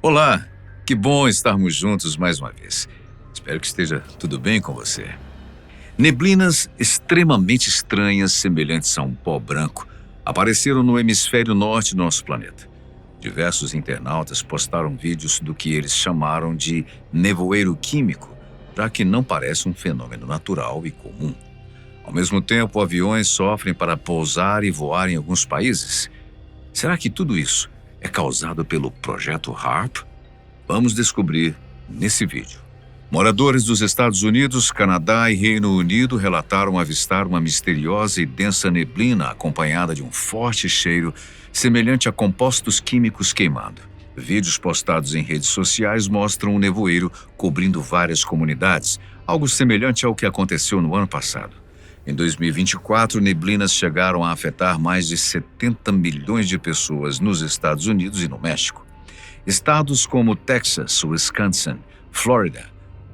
Olá, que bom estarmos juntos mais uma vez. Espero que esteja tudo bem com você. Neblinas extremamente estranhas, semelhantes a um pó branco, apareceram no hemisfério norte do nosso planeta. Diversos internautas postaram vídeos do que eles chamaram de nevoeiro químico, já que não parece um fenômeno natural e comum. Ao mesmo tempo, aviões sofrem para pousar e voar em alguns países. Será que tudo isso é causado pelo Projeto HAARP? Vamos descobrir nesse vídeo. Moradores dos Estados Unidos, Canadá e Reino Unido relataram avistar uma misteriosa e densa neblina acompanhada de um forte cheiro semelhante a compostos químicos queimando. Vídeos postados em redes sociais mostram um nevoeiro cobrindo várias comunidades, algo semelhante ao que aconteceu no ano passado. Em 2024, neblinas chegaram a afetar mais de 70 milhões de pessoas nos Estados Unidos e no México. Estados como Texas, Wisconsin, Flórida,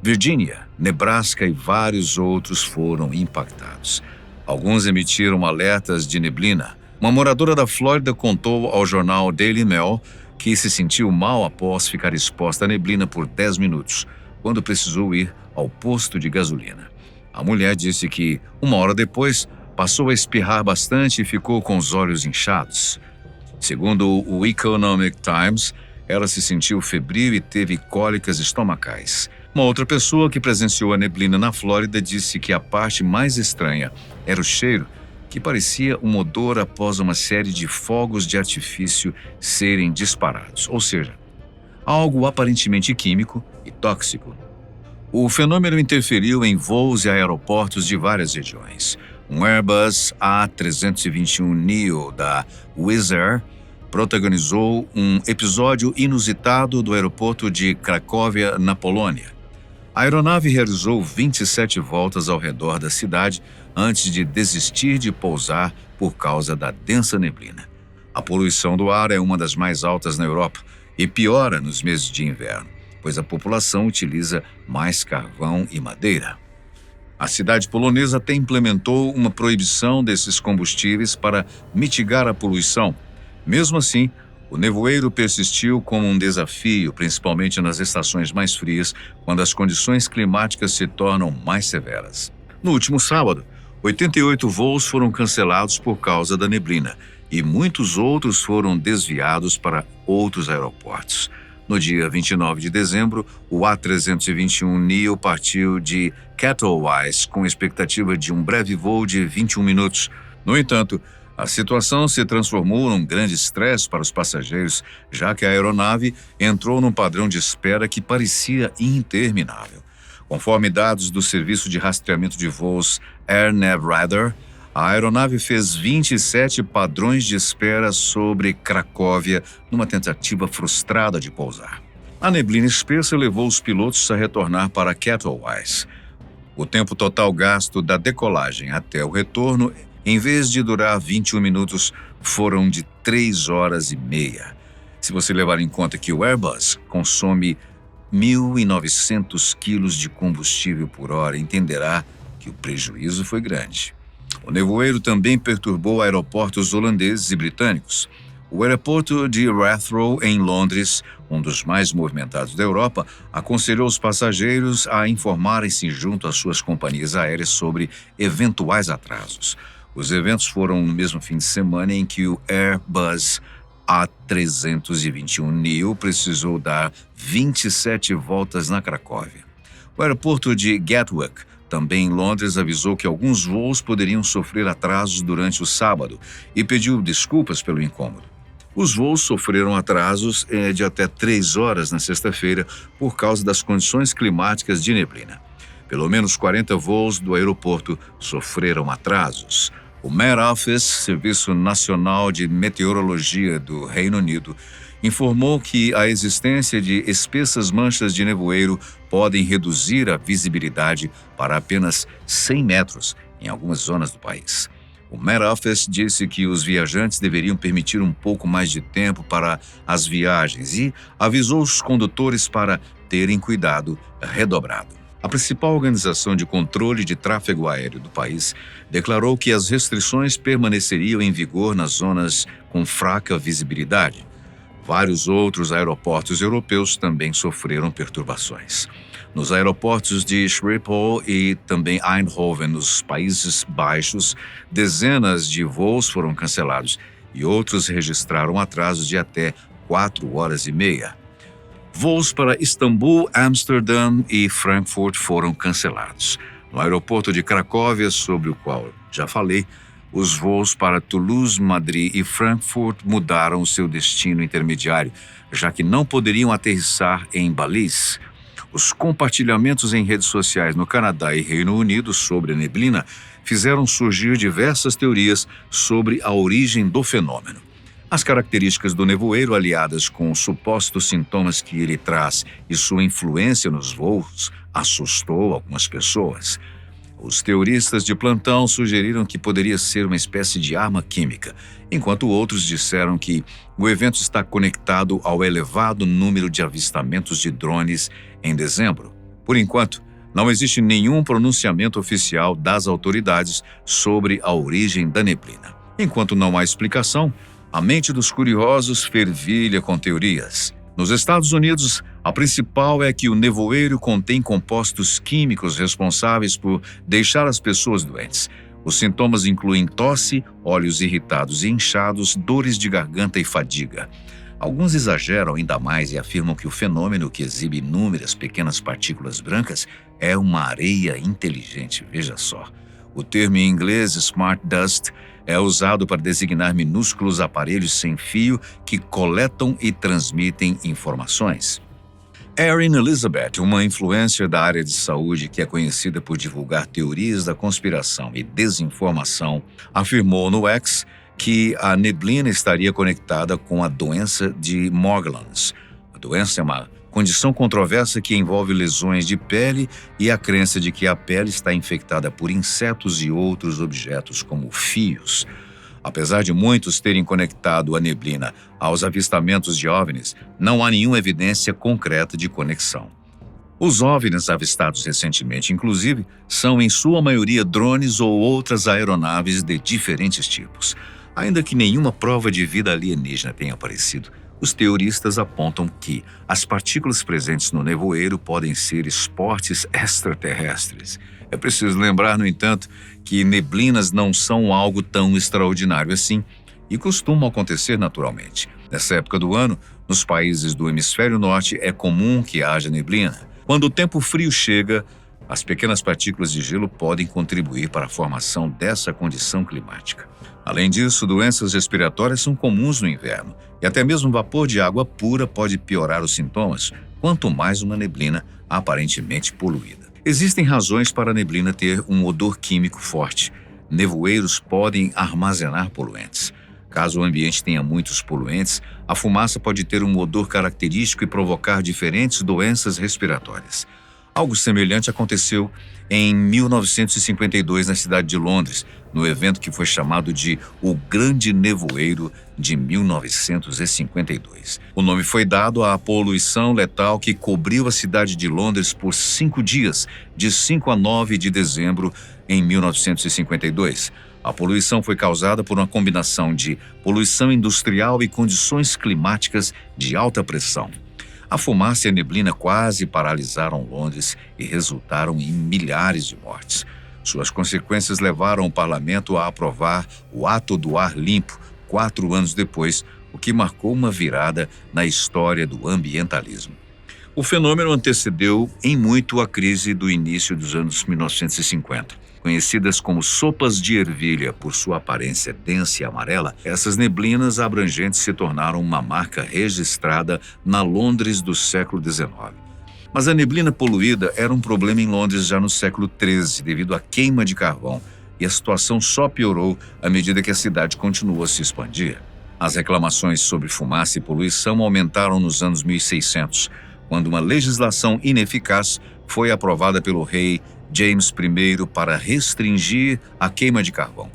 Virgínia, Nebraska e vários outros foram impactados. Alguns emitiram alertas de neblina. Uma moradora da Flórida contou ao jornal Daily Mail que se sentiu mal após ficar exposta à neblina por 10 minutos, quando precisou ir ao posto de gasolina. A mulher disse que, uma hora depois, passou a espirrar bastante e ficou com os olhos inchados. Segundo o Economic Times, ela se sentiu febril e teve cólicas estomacais. Uma outra pessoa que presenciou a neblina na Flórida disse que a parte mais estranha era o cheiro, que parecia um odor após uma série de fogos de artifício serem disparados, ou seja, algo aparentemente químico e tóxico. O fenômeno interferiu em voos e aeroportos de várias regiões. Um Airbus A321neo da Wizz Air protagonizou um episódio inusitado do aeroporto de Cracóvia, na Polônia. A aeronave realizou 27 voltas ao redor da cidade antes de desistir de pousar por causa da densa neblina. A poluição do ar é uma das mais altas na Europa e piora nos meses de inverno, pois a população utiliza mais carvão e madeira. A cidade polonesa até implementou uma proibição desses combustíveis para mitigar a poluição. Mesmo assim, o nevoeiro persistiu como um desafio, principalmente nas estações mais frias, quando as condições climáticas se tornam mais severas. No último sábado, 88 voos foram cancelados por causa da neblina e muitos outros foram desviados para outros aeroportos. No dia 29 de dezembro, o A321neo partiu de Katowice com expectativa de um breve voo de 21 minutos. No entanto, a situação se transformou num grande estresse para os passageiros, já que a aeronave entrou num padrão de espera que parecia interminável. Conforme dados do serviço de rastreamento de voos AirNavRadar, a aeronave fez 27 padrões de espera sobre Cracóvia numa tentativa frustrada de pousar. A neblina espessa levou os pilotos a retornar para Katowice. O tempo total gasto da decolagem até o retorno, em vez de durar 21 minutos, foram de 3 horas e meia. Se você levar em conta que o Airbus consome 1.900 quilos de combustível por hora, entenderá que o prejuízo foi grande. O nevoeiro também perturbou aeroportos holandeses e britânicos. O aeroporto de Heathrow, em Londres, um dos mais movimentados da Europa, aconselhou os passageiros a informarem-se junto às suas companhias aéreas sobre eventuais atrasos. Os eventos foram no mesmo fim de semana em que o Airbus A321neo precisou dar 27 voltas na Cracóvia. O aeroporto de Gatwick, também em Londres, avisou que alguns voos poderiam sofrer atrasos durante o sábado e pediu desculpas pelo incômodo. Os voos sofreram atrasos de até 3 horas na sexta-feira por causa das condições climáticas de neblina. Pelo menos 40 voos do aeroporto sofreram atrasos. O Met Office, Serviço Nacional de Meteorologia do Reino Unido, informou que a existência de espessas manchas de nevoeiro podem reduzir a visibilidade para apenas 100 metros em algumas zonas do país. O Met Office disse que os viajantes deveriam permitir um pouco mais de tempo para as viagens e avisou os condutores para terem cuidado redobrado. A principal organização de controle de tráfego aéreo do país declarou que as restrições permaneceriam em vigor nas zonas com fraca visibilidade. Vários outros aeroportos europeus também sofreram perturbações. Nos aeroportos de Schiphol e também Eindhoven, nos Países Baixos, dezenas de voos foram cancelados e outros registraram atrasos de até 4 horas e meia. Voos para Istambul, Amsterdã e Frankfurt foram cancelados. No aeroporto de Cracóvia, sobre o qual já falei, os voos para Toulouse, Madrid e Frankfurt mudaram seu destino intermediário, já que não poderiam aterrissar em Balize. Os compartilhamentos em redes sociais no Canadá e Reino Unido sobre a neblina fizeram surgir diversas teorias sobre a origem do fenômeno. As características do nevoeiro, aliadas com os supostos sintomas que ele traz e sua influência nos voos, assustou algumas pessoas. Os teoristas de plantão sugeriram que poderia ser uma espécie de arma química, enquanto outros disseram que o evento está conectado ao elevado número de avistamentos de drones em dezembro. Por enquanto, não existe nenhum pronunciamento oficial das autoridades sobre a origem da neblina. Enquanto não há explicação, a mente dos curiosos fervilha com teorias. Nos Estados Unidos, a principal é que o nevoeiro contém compostos químicos responsáveis por deixar as pessoas doentes. Os sintomas incluem tosse, olhos irritados e inchados, dores de garganta e fadiga. Alguns exageram ainda mais e afirmam que o fenômeno, que exibe inúmeras pequenas partículas brancas, é uma areia inteligente, veja só. O termo em inglês, smart dust, é usado para designar minúsculos aparelhos sem fio que coletam e transmitem informações. Erin Elizabeth, uma influencer da área de saúde que é conhecida por divulgar teorias da conspiração e desinformação, afirmou no X que a neblina estaria conectada com a doença de Morgellons. A doença é uma condição controversa que envolve lesões de pele e a crença de que a pele está infectada por insetos e outros objetos, como fios. Apesar de muitos terem conectado a neblina aos avistamentos de OVNIs, não há nenhuma evidência concreta de conexão. Os OVNIs avistados recentemente, inclusive, são em sua maioria drones ou outras aeronaves de diferentes tipos. Ainda que nenhuma prova de vida alienígena tenha aparecido, os teoristas apontam que as partículas presentes no nevoeiro podem ser esportes extraterrestres. É preciso lembrar, no entanto, que neblinas não são algo tão extraordinário assim e costumam acontecer naturalmente. Nessa época do ano, nos países do hemisfério norte, é comum que haja neblina. Quando o tempo frio chega, as pequenas partículas de gelo podem contribuir para a formação dessa condição climática. Além disso, doenças respiratórias são comuns no inverno e até mesmo vapor de água pura pode piorar os sintomas, quanto mais uma neblina aparentemente poluída. Existem razões para a neblina ter um odor químico forte. Nevoeiros podem armazenar poluentes. Caso o ambiente tenha muitos poluentes, a fumaça pode ter um odor característico e provocar diferentes doenças respiratórias. Algo semelhante aconteceu em 1952 na cidade de Londres, no evento que foi chamado de O Grande Nevoeiro de 1952. O nome foi dado à poluição letal que cobriu a cidade de Londres por 5 dias, de 5 a 9 de dezembro em 1952. A poluição foi causada por uma combinação de poluição industrial e condições climáticas de alta pressão. A fumaça e a neblina quase paralisaram Londres e resultaram em milhares de mortes. Suas consequências levaram o parlamento a aprovar o Ato do Ar Limpo 4 anos depois, o que marcou uma virada na história do ambientalismo. O fenômeno antecedeu em muito a crise do início dos anos 1950. Conhecidas como sopas de ervilha por sua aparência densa e amarela, essas neblinas abrangentes se tornaram uma marca registrada na Londres do século XIX. Mas a neblina poluída era um problema em Londres já no século XIII, devido à queima de carvão, e a situação só piorou à medida que a cidade continuou a se expandir. As reclamações sobre fumaça e poluição aumentaram nos anos 1600, quando uma legislação ineficaz foi aprovada pelo rei James I para restringir a queima de carvão.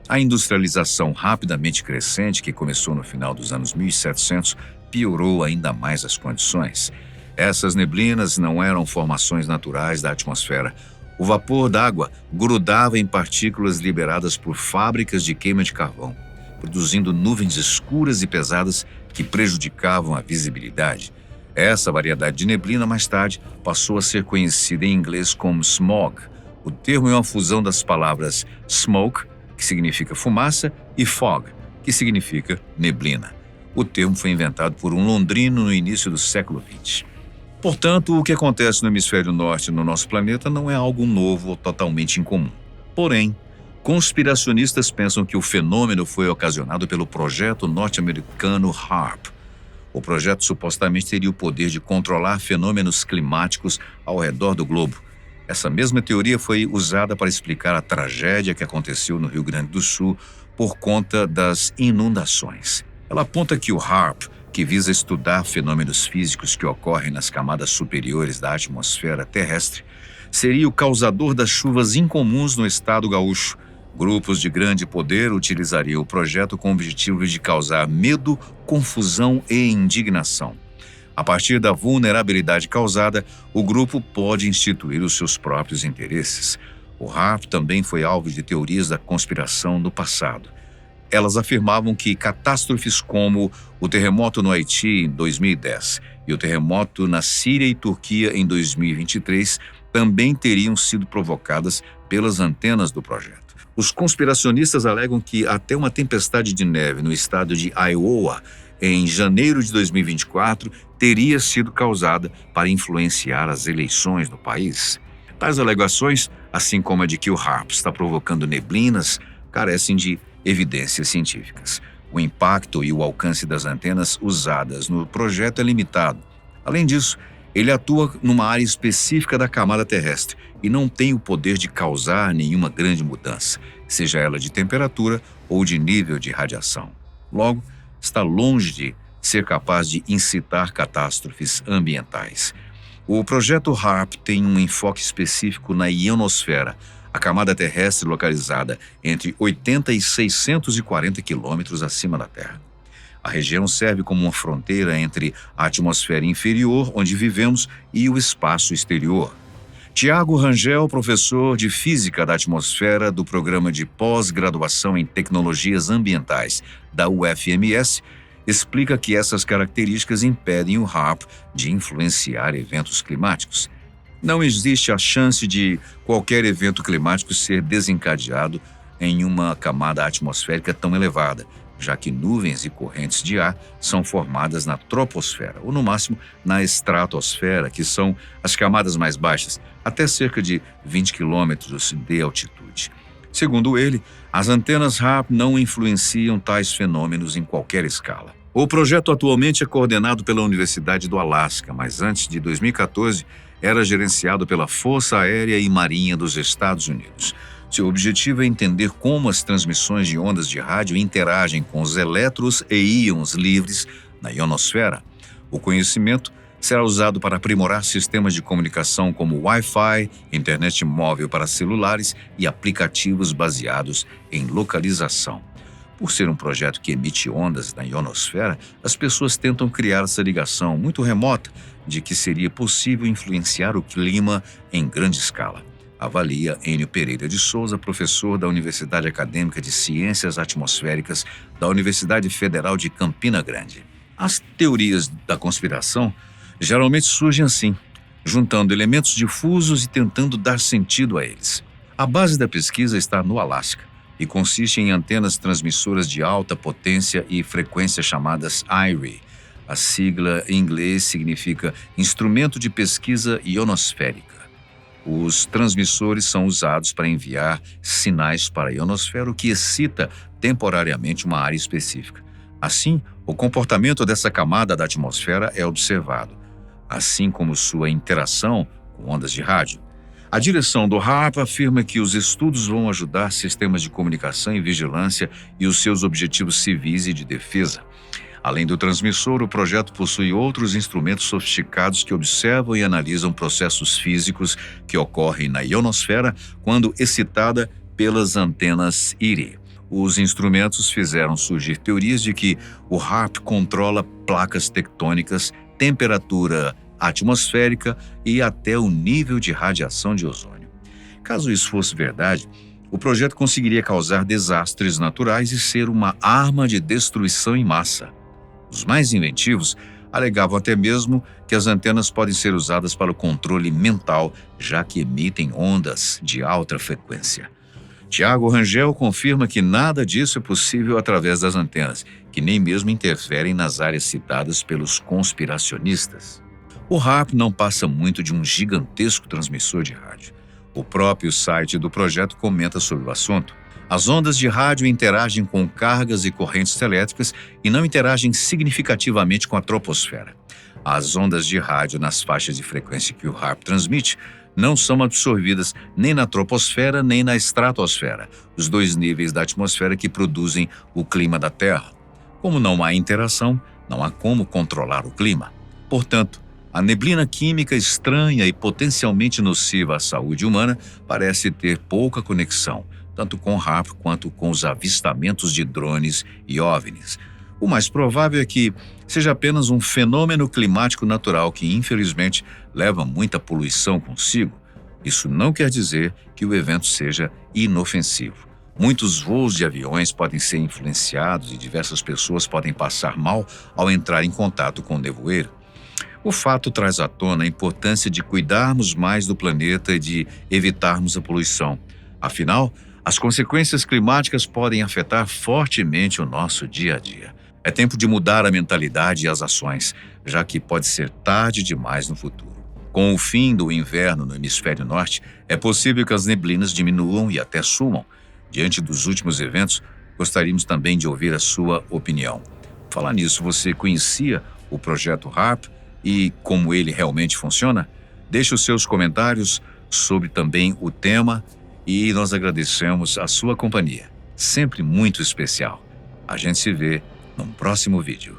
A industrialização rapidamente crescente, que começou no final dos anos 1700, piorou ainda mais as condições. Essas neblinas não eram formações naturais da atmosfera. O vapor d'água grudava em partículas liberadas por fábricas de queima de carvão, produzindo nuvens escuras e pesadas que prejudicavam a visibilidade. Essa variedade de neblina, mais tarde, passou a ser conhecida em inglês como smog. O termo é uma fusão das palavras smoke, que significa fumaça, e fog, que significa neblina. O termo foi inventado por um londrino no início do século XX. Portanto, o que acontece no hemisfério norte no nosso planeta não é algo novo ou totalmente incomum. Porém, conspiracionistas pensam que o fenômeno foi ocasionado pelo projeto norte-americano HAARP. O projeto supostamente teria o poder de controlar fenômenos climáticos ao redor do globo. Essa mesma teoria foi usada para explicar a tragédia que aconteceu no Rio Grande do Sul por conta das inundações. Ela aponta que o HAARP, que visa estudar fenômenos físicos que ocorrem nas camadas superiores da atmosfera terrestre, seria o causador das chuvas incomuns no estado gaúcho. Grupos de grande poder utilizariam o projeto com o objetivo de causar medo, confusão e indignação. A partir da vulnerabilidade causada, o grupo pode instituir os seus próprios interesses. O HAARP também foi alvo de teorias da conspiração no passado. Elas afirmavam que catástrofes como o terremoto no Haiti em 2010 e o terremoto na Síria e Turquia em 2023 também teriam sido provocadas pelas antenas do projeto. Os conspiracionistas alegam que até uma tempestade de neve no estado de Iowa, em janeiro de 2024, teria sido causada para influenciar as eleições no país. Tais alegações, assim como a de que o HAARP está provocando neblinas, carecem de evidências científicas. O impacto e o alcance das antenas usadas no projeto é limitado. Além disso, ele atua numa área específica da camada terrestre e não tem o poder de causar nenhuma grande mudança, seja ela de temperatura ou de nível de radiação. Logo, está longe de ser capaz de incitar catástrofes ambientais. O projeto HAARP tem um enfoque específico na ionosfera, a camada terrestre localizada entre 80 e 640 quilômetros acima da Terra. A região serve como uma fronteira entre a atmosfera inferior, onde vivemos, e o espaço exterior. Tiago Rangel, professor de Física da Atmosfera do Programa de Pós-Graduação em Tecnologias Ambientais da UFMS, explica que essas características impedem o HAARP de influenciar eventos climáticos. Não existe a chance de qualquer evento climático ser desencadeado em uma camada atmosférica tão elevada, já que nuvens e correntes de ar são formadas na troposfera, ou no máximo na estratosfera, que são as camadas mais baixas, até cerca de 20 quilômetros de altitude. Segundo ele, as antenas HAARP não influenciam tais fenômenos em qualquer escala. O projeto atualmente é coordenado pela Universidade do Alasca, mas antes de 2014 era gerenciado pela Força Aérea e Marinha dos Estados Unidos. Seu objetivo é entender como as transmissões de ondas de rádio interagem com os elétrons e íons livres na ionosfera. O conhecimento será usado para aprimorar sistemas de comunicação como Wi-Fi, internet móvel para celulares e aplicativos baseados em localização. Por ser um projeto que emite ondas na ionosfera, as pessoas tentam criar essa ligação muito remota de que seria possível influenciar o clima em grande escala. Avalia Enio Pereira de Souza, professor da Universidade Acadêmica de Ciências Atmosféricas da Universidade Federal de Campina Grande. As teorias da conspiração geralmente surgem assim, juntando elementos difusos e tentando dar sentido a eles. A base da pesquisa está no Alasca e consiste em antenas transmissoras de alta potência e frequência chamadas IRI. A sigla em inglês significa Instrumento de Pesquisa Ionosférica. Os transmissores são usados para enviar sinais para a ionosfera, o que excita temporariamente uma área específica. Assim, o comportamento dessa camada da atmosfera é observado, assim como sua interação com ondas de rádio. A direção do HAARP afirma que os estudos vão ajudar sistemas de comunicação e vigilância e os seus objetivos civis e de defesa. Além do transmissor, o projeto possui outros instrumentos sofisticados que observam e analisam processos físicos que ocorrem na ionosfera quando excitada pelas antenas IRI. Os instrumentos fizeram surgir teorias de que o HAARP controla placas tectônicas, temperatura atmosférica e até o nível de radiação de ozônio. Caso isso fosse verdade, o projeto conseguiria causar desastres naturais e ser uma arma de destruição em massa. Os mais inventivos alegavam até mesmo que as antenas podem ser usadas para o controle mental, já que emitem ondas de alta frequência. Tiago Rangel confirma que nada disso é possível através das antenas, que nem mesmo interferem nas áreas citadas pelos conspiracionistas. O HAARP não passa muito de um gigantesco transmissor de rádio. O próprio site do projeto comenta sobre o assunto. As ondas de rádio interagem com cargas e correntes elétricas e não interagem significativamente com a troposfera. As ondas de rádio nas faixas de frequência que o HAARP transmite não são absorvidas nem na troposfera nem na estratosfera, os dois níveis da atmosfera que produzem o clima da Terra. Como não há interação, não há como controlar o clima. Portanto, a neblina química estranha e potencialmente nociva à saúde humana parece ter pouca conexão, tanto com o HAARP quanto com os avistamentos de drones e OVNIs. O mais provável é que seja apenas um fenômeno climático natural que, infelizmente, leva muita poluição consigo. Isso não quer dizer que o evento seja inofensivo. Muitos voos de aviões podem ser influenciados e diversas pessoas podem passar mal ao entrar em contato com o nevoeiro. O fato traz à tona a importância de cuidarmos mais do planeta e de evitarmos a poluição. Afinal, as consequências climáticas podem afetar fortemente o nosso dia a dia. É tempo de mudar a mentalidade e as ações, já que pode ser tarde demais no futuro. Com o fim do inverno no hemisfério norte, é possível que as neblinas diminuam e até sumam. Diante dos últimos eventos, gostaríamos também de ouvir a sua opinião. Falar nisso, você conhecia o projeto HAARP e como ele realmente funciona? Deixe os seus comentários sobre também o tema e nós agradecemos a sua companhia, sempre muito especial. A gente se vê num próximo vídeo.